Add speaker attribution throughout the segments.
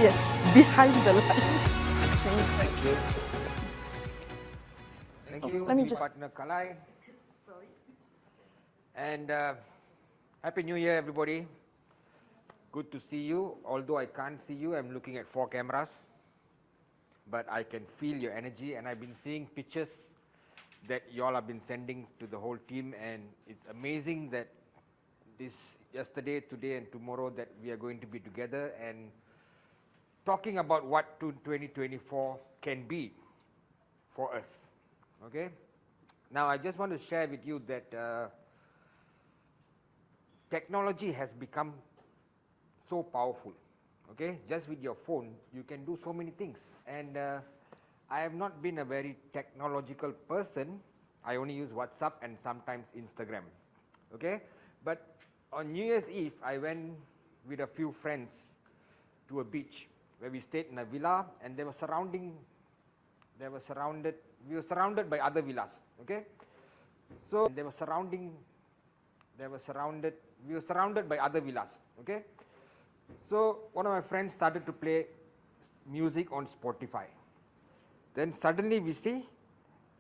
Speaker 1: Yes, behind the line.
Speaker 2: Thank you. Thank you,
Speaker 1: Let me
Speaker 2: lead
Speaker 1: just-
Speaker 2: partner Kalai. And Happy New Year, everybody. Good to see you. Although I can't see you, I'm looking at 4 cameras. But I can feel your energy, and I've been seeing pictures that you all have been sending to the whole team, and it's amazing that this yesterday, today, and tomorrow that we are going to be together and talking about what 2024 can be for us. Okay. Now, I just want to share with you that technology has become so powerful. Okay, just with your phone, you can do so many things. And I have not been a very technological person. I only use WhatsApp and sometimes Instagram. Okay, but on New Year's Eve, I went with a few friends to a beach where we stayed in a villa, and we were surrounded by other villas. Okay, so we were surrounded by other villas. Okay, so one of my friends started to play music on Spotify. Then suddenly we see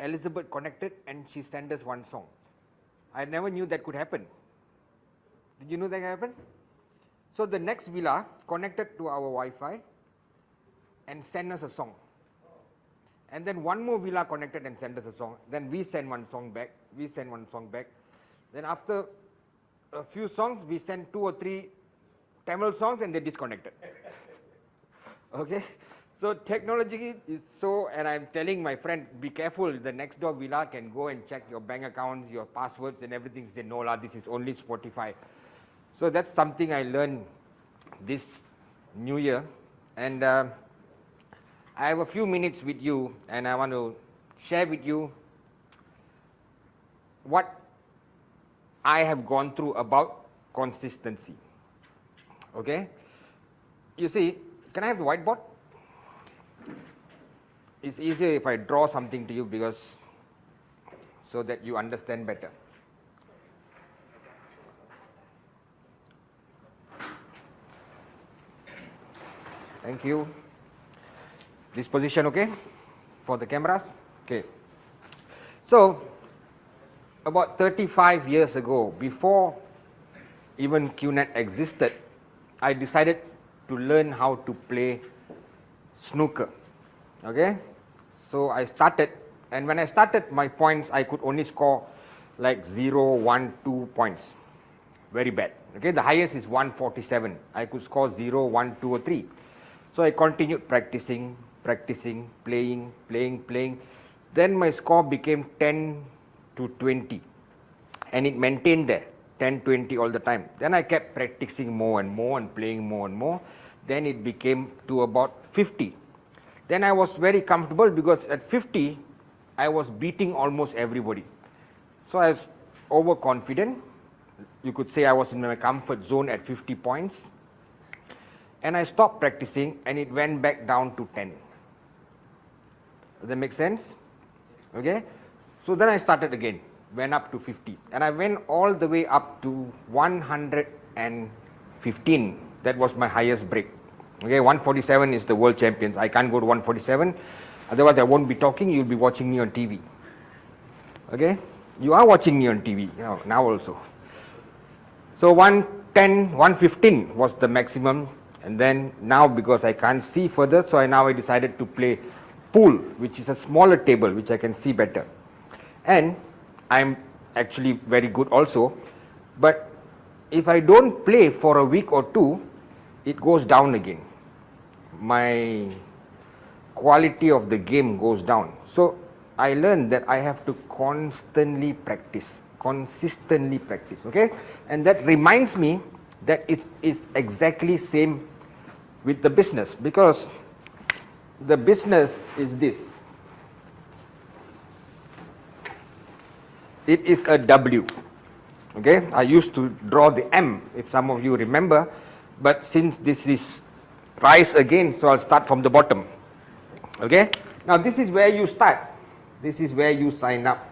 Speaker 2: Elizabeth connected, and she sent us one song. I never knew that could happen. Did you know that happened? So the next villa connected to our Wi-Fi and sent us a song. And then one more villa connected and sent us a song. Then we sent one song back. Then after a few songs, we sent 2 or 3 Tamil songs, and they disconnected. Okay, so technology is so, and I'm telling my friend, be careful, the next door villa can go and check your bank accounts, your passwords and everything. Say, no lah, this is only Spotify. So that's something I learned this new year. And I have a few minutes with you, and I want to share with you what I have gone through about consistency. Okay, you see, can I have the whiteboard? It's easier if I draw something to you, because so that you understand better. Thank you. This position okay for the cameras? Okay. So about 35 years ago, before even QNet existed, I decided to learn how to play snooker. Okay, so I started, and when I started, my points, I could only score like 0, 1, 2 points. Very bad. Okay, the highest is 147. I could score 0, 1, 2 or 3. So I continued practicing, playing. Then my score became 10 to 20, and it maintained there. 10, 20 all the time. Then I kept practicing more and more and playing more and more. Then it became to about 50. Then I was very comfortable, because at 50, I was beating almost everybody. So I was overconfident. You could say I was in my comfort zone at 50 points. And I stopped practicing, and it went back down to 10. Does that make sense? Okay. So then I started again. Went up to 50, and I went all the way up to 115. That was my highest break. Okay, 147 is the world champions. I can't go to 147, otherwise I won't be talking. You'll be watching me on TV. Okay, you are watching me on TV now also. So 110, 115 was the maximum, and then now, because I can't see further, so I decided to play pool, which is a smaller table, which I can see better. And I'm actually very good also, but if I don't play for a week or 2, it goes down again. My quality of the game goes down. So I learned that I have to consistently practice. Okay, and that reminds me that it's exactly same with the business, because the business is this. It is a W. Okay, I used to draw the M, if some of you remember, but since this is rise again, so I'll start from the bottom. Okay, now this is where you start. This is where you sign up.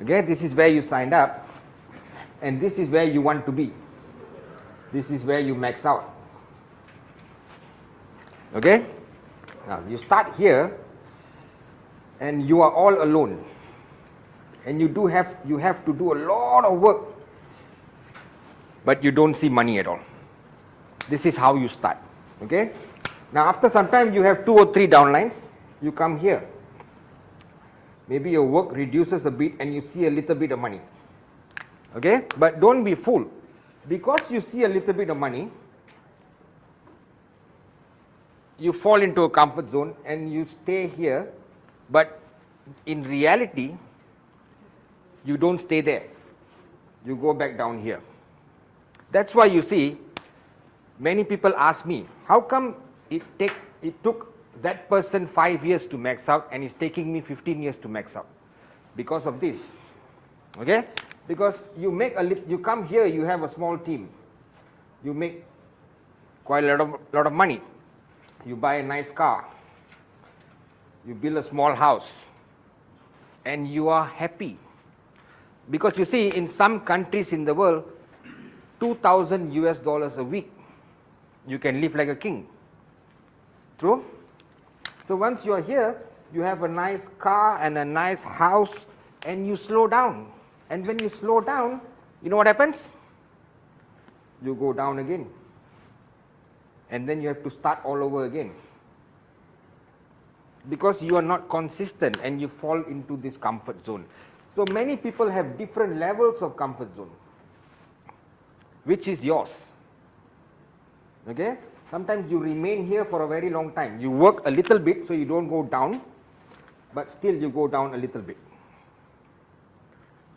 Speaker 2: Okay, this is where you signed up, and this is where you want to be. This is where you max out. Okay? Now you start here and you are all alone. And you have to do a lot of work, but you don't see money at all. This is how you start. Okay? Now after some time you have 2 or 3 downlines, you come here. Maybe your work reduces a bit and you see a little bit of money. Okay? But don't be fooled. Because you see a little bit of money, you fall into a comfort zone and you stay here, but in reality, you don't stay there. You go back down here. That's why you see, many people ask me, how come it took that person 5 years to max out and it's taking me 15 years to max out? Because of this. Okay? Because you come here, you have a small team. You make quite a lot of money. You buy a nice car. You build a small house. And you are happy. Because you see, in some countries in the world, $2,000 a week, you can live like a king. True? So once you are here, you have a nice car and a nice house, and you slow down. And when you slow down, you know what happens? You go down again. And then you have to start all over again. Because you are not consistent and you fall into this comfort zone. So many people have different levels of comfort zone. Which is yours? Okay? Sometimes you remain here for a very long time. You work a little bit so you don't go down, but still you go down a little bit.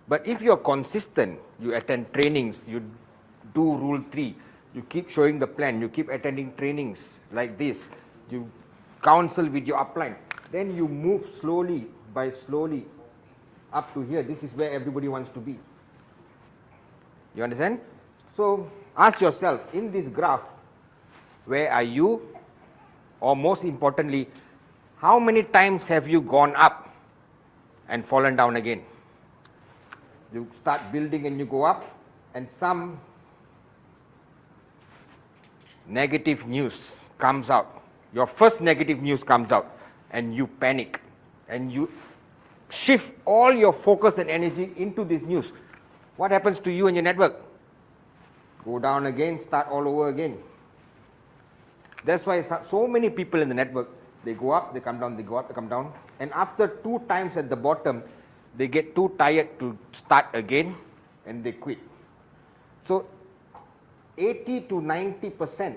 Speaker 2: But if you are consistent, you attend trainings, you do rule 3, you keep showing the plan, you keep attending trainings like this, you counsel with your upline, then you move slowly by slowly up to here. This is where everybody wants to be. You understand? So ask yourself, in this graph, where are you? Or most importantly, how many times have you gone up and fallen down again? You start building and you go up, and some negative news comes out. Your first negative news comes out and you panic and you shift all your focus and energy into this news. What happens to you and your network? Go down again, start all over again. That's why so many people in the network, they go up, they come down, they go up, they come down. And after 2 times at the bottom, they get too tired to start again and they quit. So 80 to 90%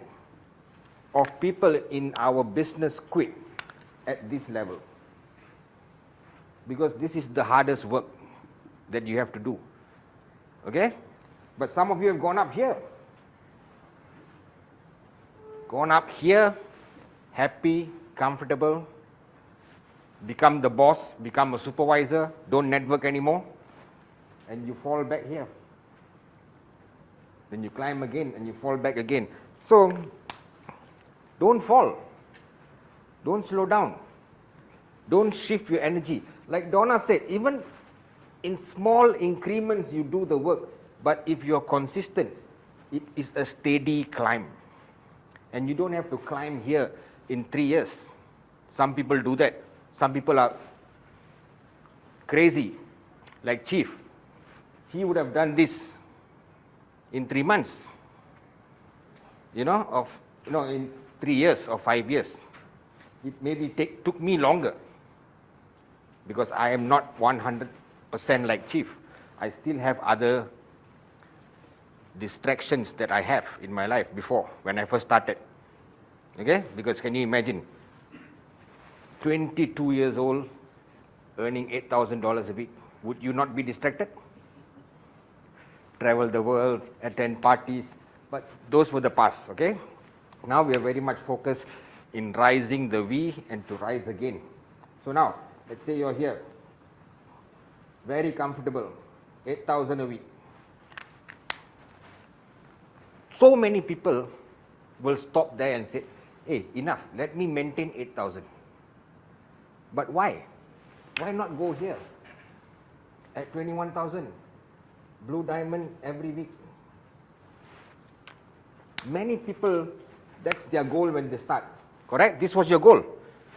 Speaker 2: of people in our business quit at this level. Because this is the hardest work that you have to do. Okay? But some of you have gone up here. Gone up here, happy, comfortable, become the boss, become a supervisor, don't network anymore, and you fall back here. Then you climb again and you fall back again. So, don't fall. Don't slow down. Don't shift your energy. Like Donna said, even in small increments you do the work, but if you're consistent, it is a steady climb. And you don't have to climb here in 3 years. Some people do that. Some people are crazy, like Chief. He would have done this in 3 months, in 3 years or 5 years. It maybe took me longer, because I am not 100% like Chief. I still have other distractions that I have in my life before, when I first started. Okay? Because can you imagine, 22 years old, earning $8,000 a week, would you not be distracted? Travel the world, attend parties, but those were the past, okay? Now we are very much focused in rising the V and to rise again. So now, let's say you're here, very comfortable, 8,000 a week. So many people will stop there and say, hey, enough, let me maintain 8,000. But why? Why not go here at 21,000? Blue diamond every week. Many people, that's their goal when they start. Correct? This was your goal.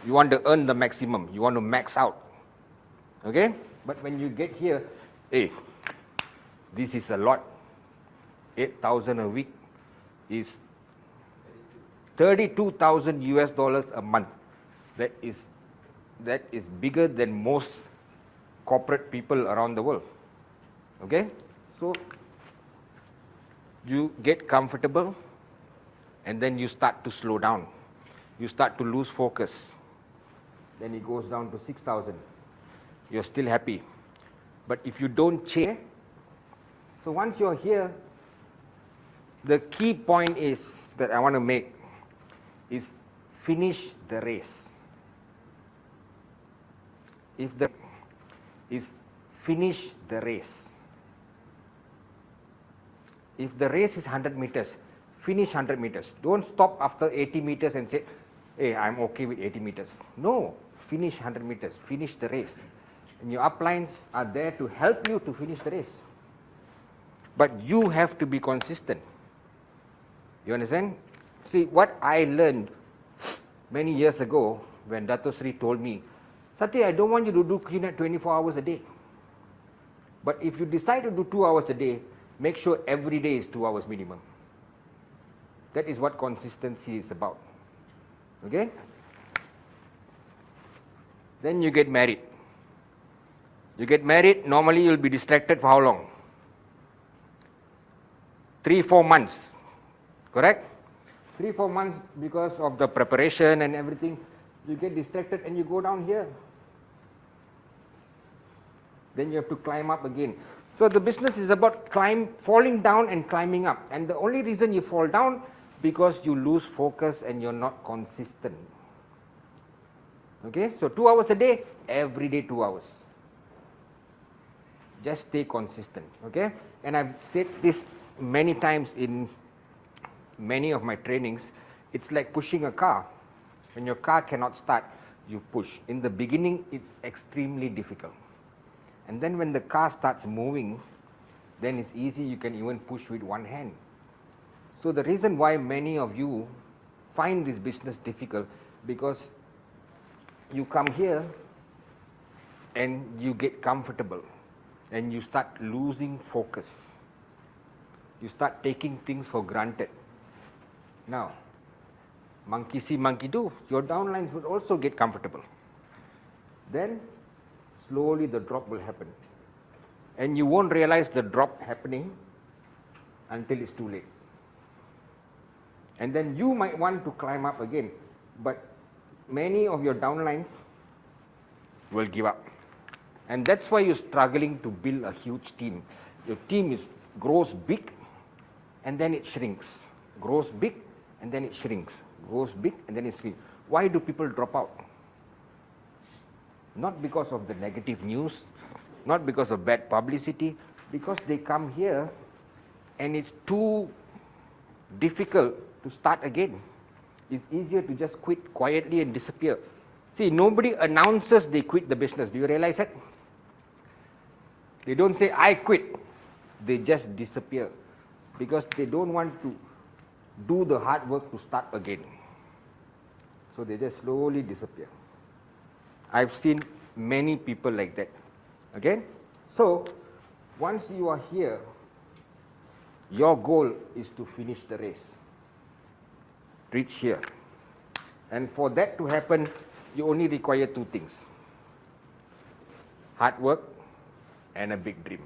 Speaker 2: You want to earn the maximum. You want to max out. Okay? But when you get here, hey, this is a lot. 8,000 a week is 32,000 US dollars a month. That is bigger than most corporate people around the world. Okay? So you get comfortable and then you start to slow down. You start to lose focus. Then it goes down to 6,000. You're still happy. But if you don't change, so once you're here, the key point is that I want to make is finish the race. If the is finish the race. If the race is 100 meters, finish 100 meters. Don't stop after 80 meters and say, hey, I'm okay with 80 meters. No, finish 100 meters, finish the race. And your uplines are there to help you to finish the race. But you have to be consistent. You understand? See, what I learned many years ago when Dato Sri told me, Sathi, I don't want you to do cleanup 24 hours a day. But if you decide to do 2 hours a day, make sure every day is 2 hours minimum. That is what consistency is about. Okay? Then you get married. You get married, normally you'll be distracted for how long? 3-4 months. Correct? 3-4 months because of the preparation and everything. You get distracted and you go down here. Then you have to climb up again. So the business is about falling down and climbing up. And the only reason you fall down because you lose focus and you're not consistent. Okay? So 2 hours a day, every day 2 hours. Just stay consistent. Okay? And I've said this many times in many of my trainings. It's like pushing a car. When your car cannot start, you push. In the beginning, it's extremely difficult. And then when the car starts moving, then it's easy, you can even push with one hand. So the reason why many of you find this business difficult, because you come here and you get comfortable and you start losing focus. You start taking things for granted. Now, monkey see, monkey do, your downlines would also get comfortable. Then slowly the drop will happen. And you won't realize the drop happening until it's too late. And then you might want to climb up again, but many of your downlines will give up. And that's why you're struggling to build a huge team. Your team grows big and then it shrinks. Grows big and then it shrinks. Grows big and then it shrinks. Why do people drop out? Not because of the negative news, not because of bad publicity, because they come here and it's too difficult to start again. It's easier to just quit quietly and disappear. See, nobody announces they quit the business. Do you realize that? They don't say, I quit. They just disappear because they don't want to do the hard work to start again. So they just slowly disappear. I've seen many people like that. Okay? So, once you are here, your goal is to finish the race. Reach here. And for that to happen, you only require two things. Hard work and a big dream.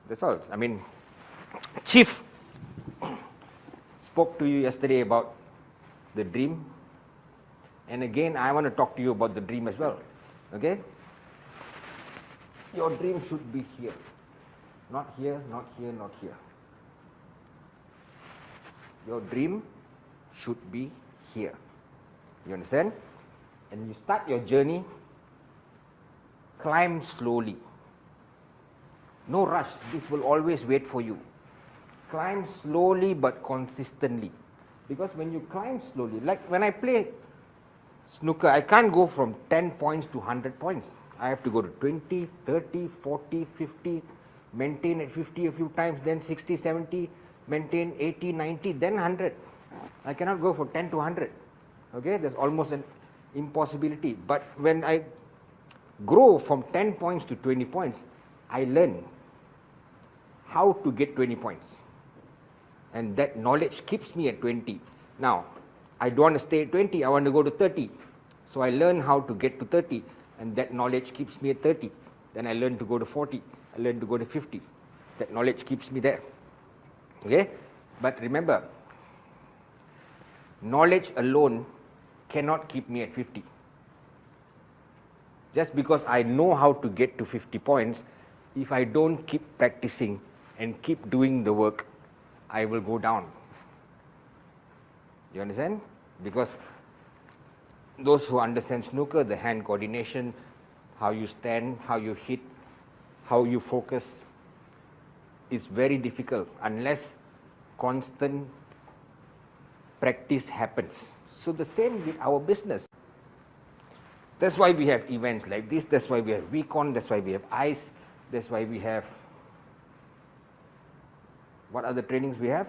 Speaker 2: That's all. I mean, Chief spoke to you yesterday about the dream. And again, I want to talk to you about the dream as well. Okay? Your dream should be here. Not here, not here, not here. Your dream should be here. You understand? And you start your journey, climb slowly. No rush. This will always wait for you. Climb slowly but consistently. Because when you climb slowly, like when I play snooker, I can't go from 10 points to 100 points. I have to go to 20, 30, 40, 50, maintain at 50 a few times, then 60, 70, maintain 80, 90, then 100. I cannot go from 10 to 100. Okay, there's almost an impossibility. But when I grow from 10 points to 20 points, I learn how to get 20 points. And that knowledge keeps me at 20. Now, I don't want to stay at 20, I want to go to 30. So I learn how to get to 30, and that knowledge keeps me at 30. Then I learn to go to 40, I learn to go to 50. That knowledge keeps me there. Okay? But remember, knowledge alone cannot keep me at 50. Just because I know how to get to 50 points, if I don't keep practicing and keep doing the work, I will go down. You understand? Because those who understand snooker, the hand coordination, how you stand, how you hit, how you focus, is very difficult unless constant practice happens. So the same with our business. That's why we have events like this, that's why we have Recon, that's why we have ICE, that's why we have, what other trainings we have?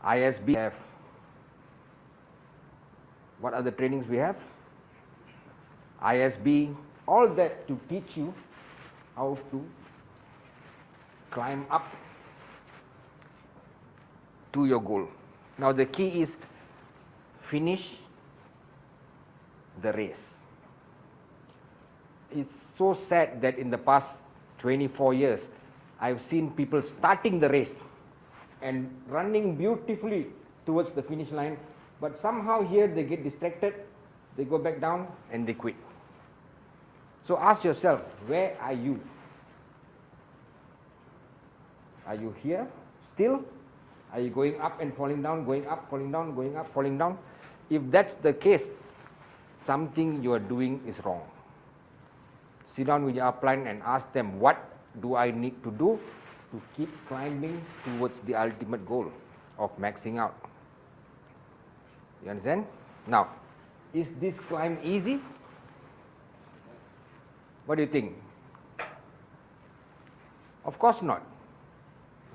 Speaker 2: ISB have, what other trainings we have? ISB, all that to teach you how to climb up to your goal. Now the key is finish the race. It's so sad that in the past 24 years, I've seen people starting the race and running beautifully towards the finish line, but somehow here they get distracted, they go back down and they quit. So ask yourself, where are you? Are you here still? Are you going up and falling down, going up, falling down, going up, falling down? If that's the case, something you are doing is wrong. Sit down with your upline and ask them, what do I need to do to keep climbing towards the ultimate goal of maxing out? You understand? Now, is this climb easy? What do you think? Of course not.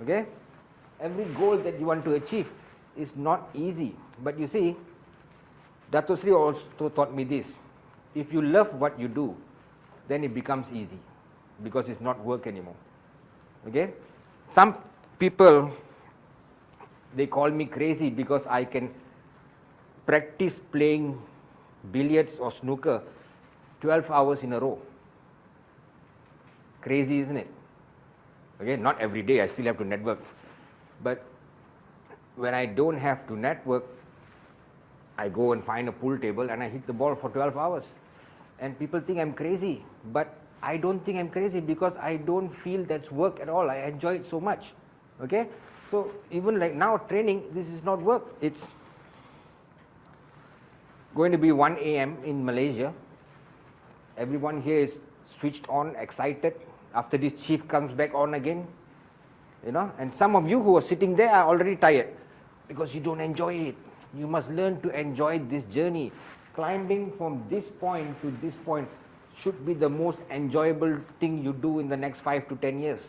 Speaker 2: Okay? Every goal that you want to achieve is not easy. But you see, Dato Sri also taught me this. If you love what you do, then it becomes easy, because it's not work anymore. Okay? Some people, they call me crazy because I can practice playing billiards or snooker 12 hours in a row. Crazy, isn't it? Okay, not every day, I still have to network. But when I don't have to network, I go and find a pool table and I hit the ball for 12 hours. And people think I'm crazy, but I don't think I'm crazy because I don't feel that's work at all. I enjoy it so much. Okay? So even like now training, this is not work. It's going to be 1 a.m. in Malaysia. Everyone here is switched on, excited. After this chief comes back on again, you know, and some of you who are sitting there are already tired because you don't enjoy it. You must learn to enjoy this journey. Climbing from this point to this point should be the most enjoyable thing you do in the next 5 to 10 years.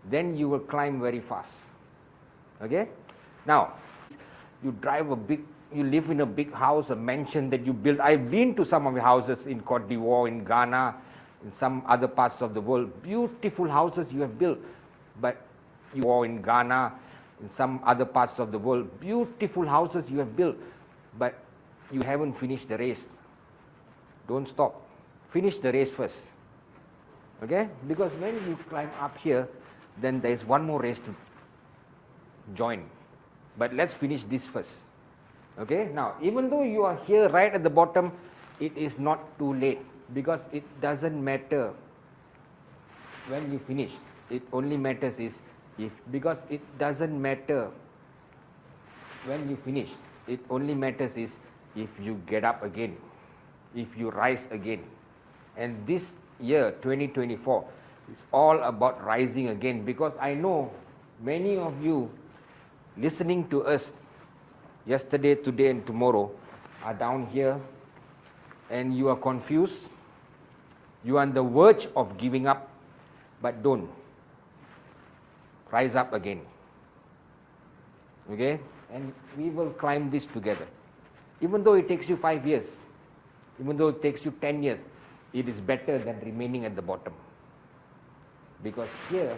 Speaker 2: Then you will climb very fast. Okay? Now, you live in a big house, a mansion that you build. I've been to some of the houses in Cote d'Ivoire, in Ghana, in some other parts of the world. Beautiful houses you have built, but you are in Ghana, in some other parts of the world. Beautiful houses you have built, but you haven't finished the race. Don't stop. Finish the race first. Okay? Because when you climb up here, then there is one more race to join. But let's finish this first. Okay? Now, even though you are here right at the bottom, it is not too late, because it doesn't matter when you finish. It only matters is because it doesn't matter when you finish. It only matters is if you get up again, if you rise again. And this year, 2024, is all about rising again, because I know many of you listening to us yesterday, today and tomorrow are down here and you are confused. You are on the verge of giving up, but don't. Rise up again. Okay? And we will climb this together. Even though it takes you 5 years, even though it takes you 10 years, it is better than remaining at the bottom. Because here,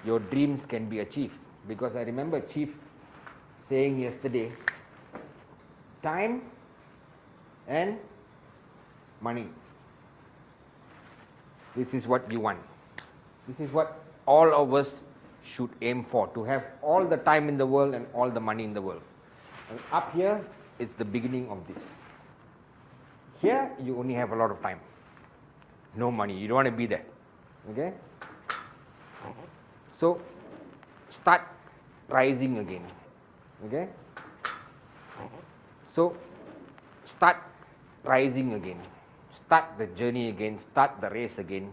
Speaker 2: your dreams can be achieved. Because I remember Chief saying yesterday, time and money. This is what you want. This is what all of us should aim for, to have all the time in the world and all the money in the world. And up here, it's the beginning of this. Here, you only have a lot of time. No money. You don't want to be there. Okay? So, start rising again. Okay? So, start rising again. Start the journey again. Start the race again.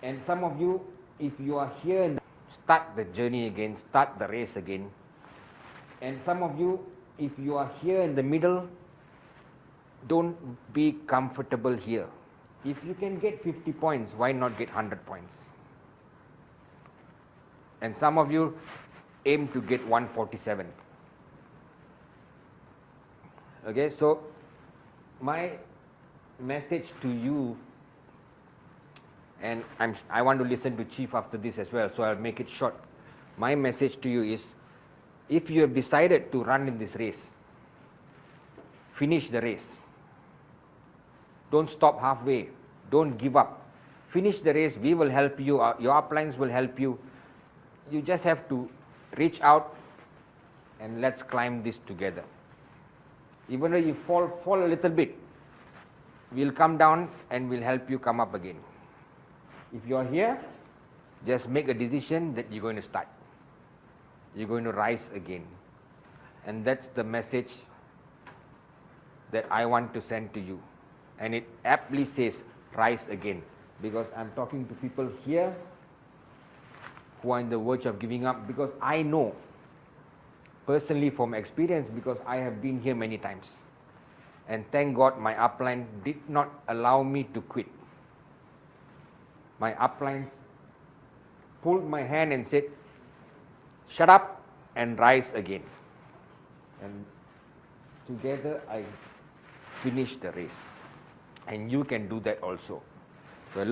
Speaker 2: And some of you, if you are here, start the journey again. Start the race again. And some of you, if you are here in the middle, don't be comfortable here. If you can get 50 points, why not get 100 points? And some of you aim to get 147. Okay, so my message to you, and I want to listen to Chief after this as well, so I'll make it short. My message to you is, if you have decided to run in this race, finish the race. Don't stop halfway. Don't give up. Finish the race. We will help you. Your uplines will help you. You just have to reach out and let's climb this together. Even though you fall a little bit, we'll come down and we'll help you come up again. If you're here, just make a decision that you're going to start. You're going to rise again. And that's the message that I want to send to you. And it aptly says, rise again. Because I'm talking to people here who are on the verge of giving up, because I know, personally from experience, because I have been here many times. And thank God my upline did not allow me to quit. My uplines pulled my hand and said, shut up and rise again. And together I finished the race. And you can do that also.